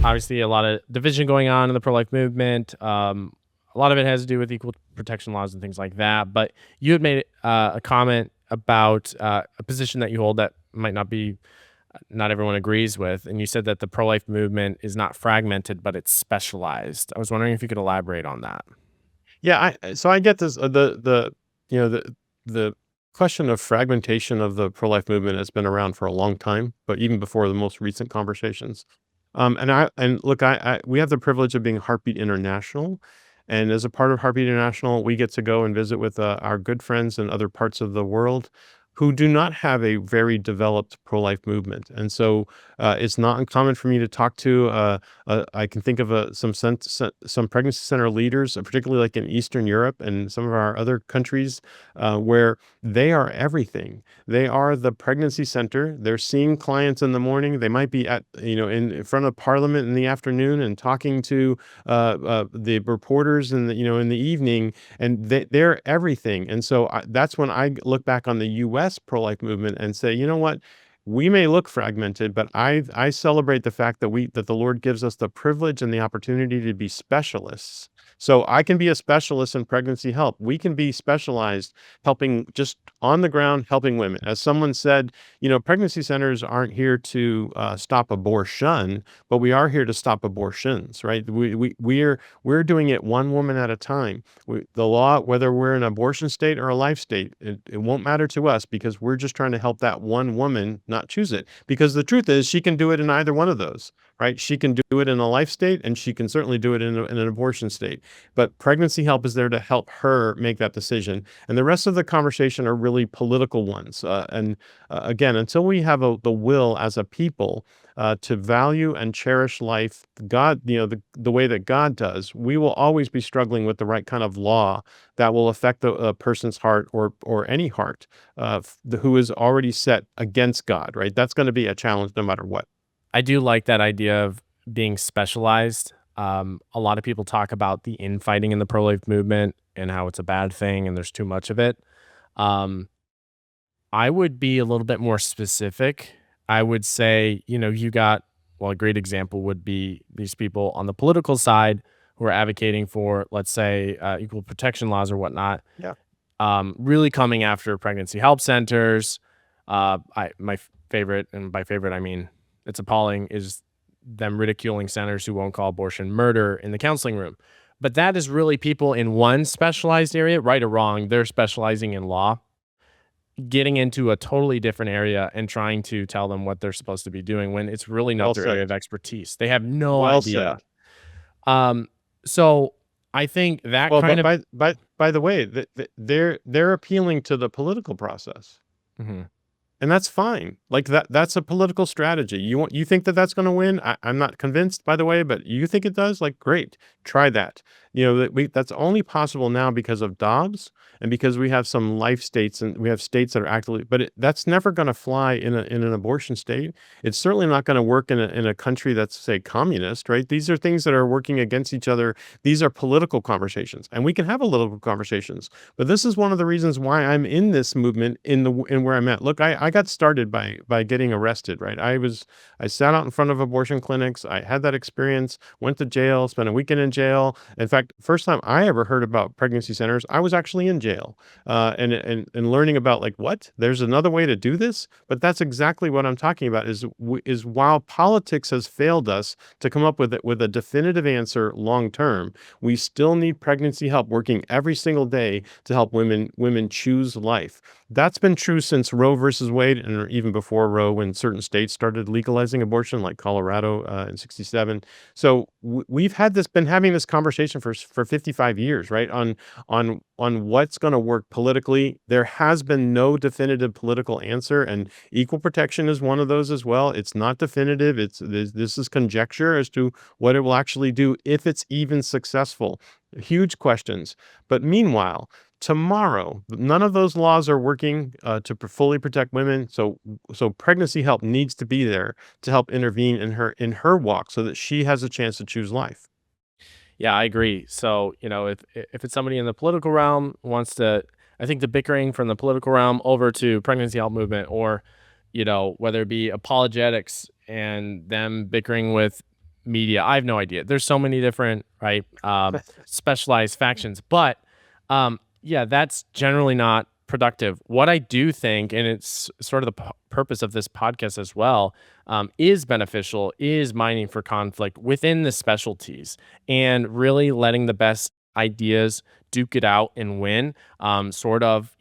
obviously a lot of division going on in the pro-life movement. A lot of it has to do with equal protection laws and things like that. But you had made a comment about a position that you hold that might not be not everyone agrees with, and you said that the pro-life movement is not fragmented, but it's specialized. I was wondering if you could elaborate on that. Yeah, so I get this, you know, the question of fragmentation of the pro-life movement has been around for a long time, but even before the most recent conversations. And look, we have the privilege of being Heartbeat International, and as a part of Heartbeat International, we get to go and visit with our good friends in other parts of the world who do not have a very developed pro-life movement. And so it's not uncommon for me to talk to I can think of some pregnancy center leaders, particularly like in Eastern Europe and some of our other countries, where they are everything. They are the pregnancy center. They're seeing clients in the morning. They might be in front of Parliament in the afternoon and talking to the reporters in the evening, and they're everything. And so that's when I look back on the U.S. pro-life movement and say, you know what? We may look fragmented, but I celebrate the fact that the Lord gives us the privilege and the opportunity to be specialists. So I can be a specialist in pregnancy help. We can be specialized helping just on the ground, helping women. As someone said, pregnancy centers aren't here to stop abortion, but we are here to stop abortions, right? We're doing it one woman at a time. The law, whether we're an abortion state or a life state, it won't matter to us because we're just trying to help that one woman not choose it. Because the truth is, she can do it in either one of those, right? She can do it in a life state, and she can certainly do it in an abortion state. But pregnancy help is there to help her make that decision. And the rest of the conversation are really political ones. Again, until we have the will as a people to value and cherish life, God, the way that God does, we will always be struggling with the right kind of law that will affect a person's heart or any heart who is already set against God, right? That's going to be a challenge no matter what. I do like that idea of being specialized. A lot of people talk about the infighting in the pro-life movement and how it's a bad thing and there's too much of it. Um, I would be a little bit more specific. I would say, a great example would be these people on the political side who are advocating for, let's say, equal protection laws or whatnot, Yeah. really coming after pregnancy help centers. My favorite, and by favorite, I mean, it's appalling, is them ridiculing centers who won't call abortion murder in the counseling room. But that is really people in one specialized area, right or wrong. They're specializing in law, getting into a totally different area and trying to tell them what they're supposed to be doing when it's really not Well their area said. of expertise. They have no Well idea. said. Um, so I think that Well, kind but of. by the way, they're appealing to the political process. Mhm. And that's fine. Like that's a political strategy. You think that that's going to win? I'm not convinced, by the way, but you think it does? Like, great. Try that. That's only possible now because of Dobbs and because we have some life states and we have states that are actively, but that's never going to fly in an abortion state. It's certainly not going to work in a country that's, say, communist, right? These are things that are working against each other. These are political conversations, and we can have political conversations. But this is one of the reasons why I'm in this movement in where I'm at. Look, I got started by getting arrested, right? I sat out in front of abortion clinics. I had that experience, went to jail, spent a weekend in jail. In fact, first time I ever heard about pregnancy centers, I was actually in jail, and learning about, like, what? There's another way to do this? But that's exactly what I'm talking about is while politics has failed us to come up with a definitive answer long term, we still need pregnancy help working every single day to help women choose life. That's been true since Roe versus Wade, and even before Roe, when certain states started legalizing abortion, like Colorado in '67. So we've been having this conversation for 55 years, right? On what's going to work politically. There has been no definitive political answer, and equal protection is one of those as well. It's not definitive. This is conjecture as to what it will actually do, if it's even successful. Huge questions. But meanwhile, tomorrow, none of those laws are working to fully protect women. So pregnancy help needs to be there to help intervene in her walk so that she has a chance to choose life. Yeah, I agree. So, if it's somebody in the political realm wants to, I think the bickering from the political realm over to pregnancy help movement, or, whether it be apologetics and them bickering with media. I have no idea. There's so many different, right, specialized factions, but yeah, that's generally not productive. What I do think, and it's sort of the purpose of this podcast as well, is beneficial, is mining for conflict within the specialties and really letting the best ideas duke it out and win. Sort of,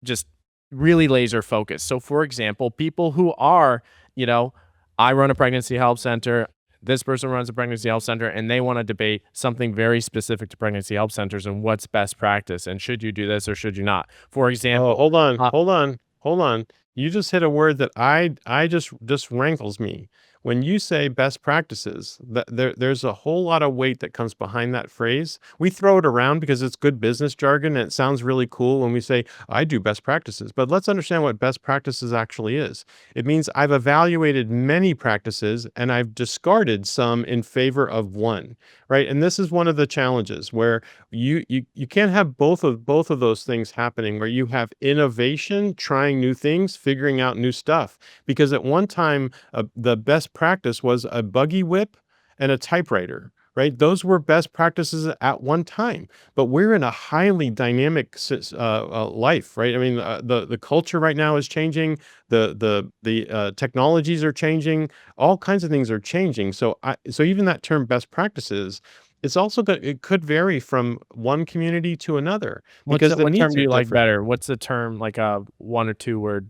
just really laser focused. So, for example, people who are, you know, I run a pregnancy help center. This person runs a pregnancy help center, and they want to debate something very specific to pregnancy help centers and what's best practice and should you do this or should you not. For Oh, example, hold on, uh, hold on, hold on. You just hit a word that I just rankles me. When you say best practices, that there's a whole lot of weight that comes behind that phrase. We throw it around because it's good business jargon and it sounds really cool when we say I do best practices. But let's understand what best practices actually is. It means I've evaluated many practices and I've discarded some in favor of one, right? And this is one of the challenges where you can't have both of those things happening where you have innovation, trying new things, figuring out new stuff. Because at one time, the best practice was a buggy whip and a typewriter, right? Those were best practices at one time. But we're in a highly dynamic life, right? I mean, the culture right now is changing. The technologies are changing. All kinds of things are changing. So even that term best practices, it's also it could vary from one community to another because the what term needs do are you like different. better? What's the term, like a one or two word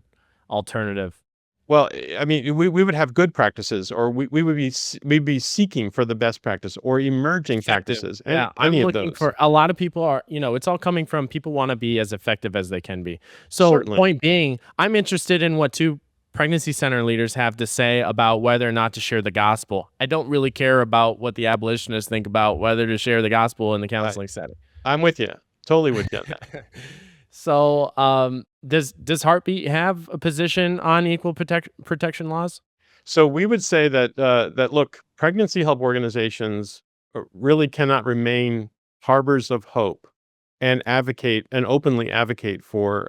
alternative? Well, I mean, we would have good practices, or we would be we'd be seeking for the best practice or emerging Effective. practices, and Yeah, any I'm of looking those. for a lot of people are, it's all coming from people want to be as effective as they can be. So, Certainly. point being, I'm interested in what two pregnancy center leaders have to say about whether or not to share the gospel. I don't really care about what the abolitionists think about whether to share the gospel in the I counseling setting. I'm with you. Totally with you on that. So, does Heartbeat have a position on equal protection laws? So we would say that look, pregnancy help organizations really cannot remain harbors of hope and advocate and openly advocate for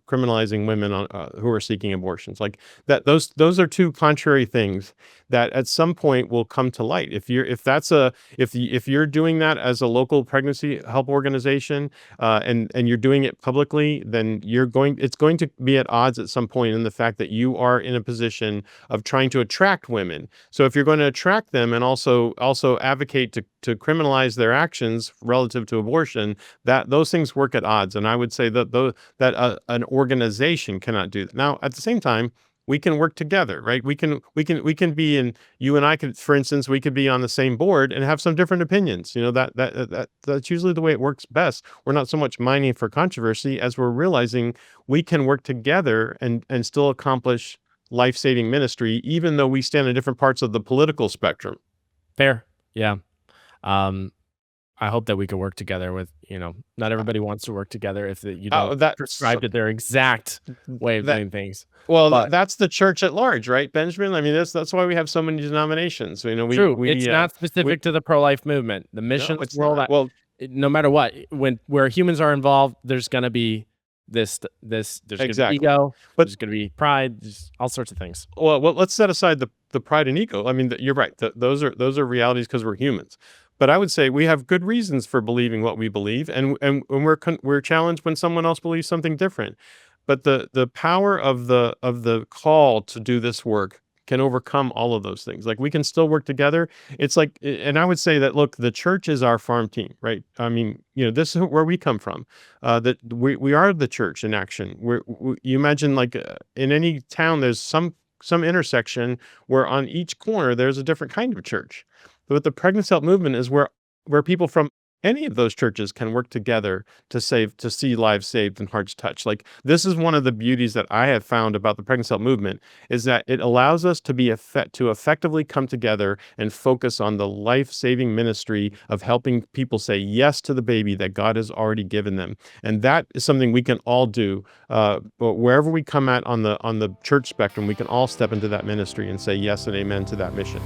criminalizing women who are seeking abortions. Like that, those are two contrary things that at some point will come to light. If you're doing that as a local pregnancy help organization, and you're doing it publicly, then it's going to be at odds at some point in the fact that you are in a position of trying to attract women. So if you're going to attract them and also advocate to criminalize their actions relative to abortion, that those things work at odds. And I would say that an organization cannot do that. Now, at the same time, we can work together, right? We can be in you and I could, for instance, we could be on the same board and have some different opinions. That's usually the way it works best. We're not so much mining for controversy as we're realizing we can work together and still accomplish life-saving ministry, even though we stand in different parts of the political spectrum. Fair. Yeah. Um, I hope that we could work together with, not Uh, everybody wants to work together if you don't that's prescribe to their exact way of that doing things. Well, But that's the church at large, right, Benjamin? I mean, that's why we have so many denominations. true, it's not We specific to the pro-life movement. The no, missions it's world, not. Well, no matter what, where humans are involved, there's gonna be there's gonna be exactly. ego, But there's gonna be pride, there's all sorts of things. let's set aside the pride and ego. I mean, you're right. Those are realities because we're humans. But I would say we have good reasons for believing what we believe, and we're challenged when someone else believes something different. But the power of the call to do this work can overcome all of those things. Like we can still work together. It's like, and I would say that look, the church is our farm team, right? I mean, this is where we come from. That we are the church in action. You imagine like in any town, there's some intersection where on each corner there's a different kind of church. But the pregnancy help movement is where people from any of those churches can work together to see lives saved and hearts touched. Like this is one of the beauties that I have found about the pregnancy help movement is that it allows us to effectively come together and focus on the life-saving ministry of helping people say yes to the baby that God has already given them. And that is something we can all do. But wherever we come at on the church spectrum, we can all step into that ministry and say yes and amen to that mission.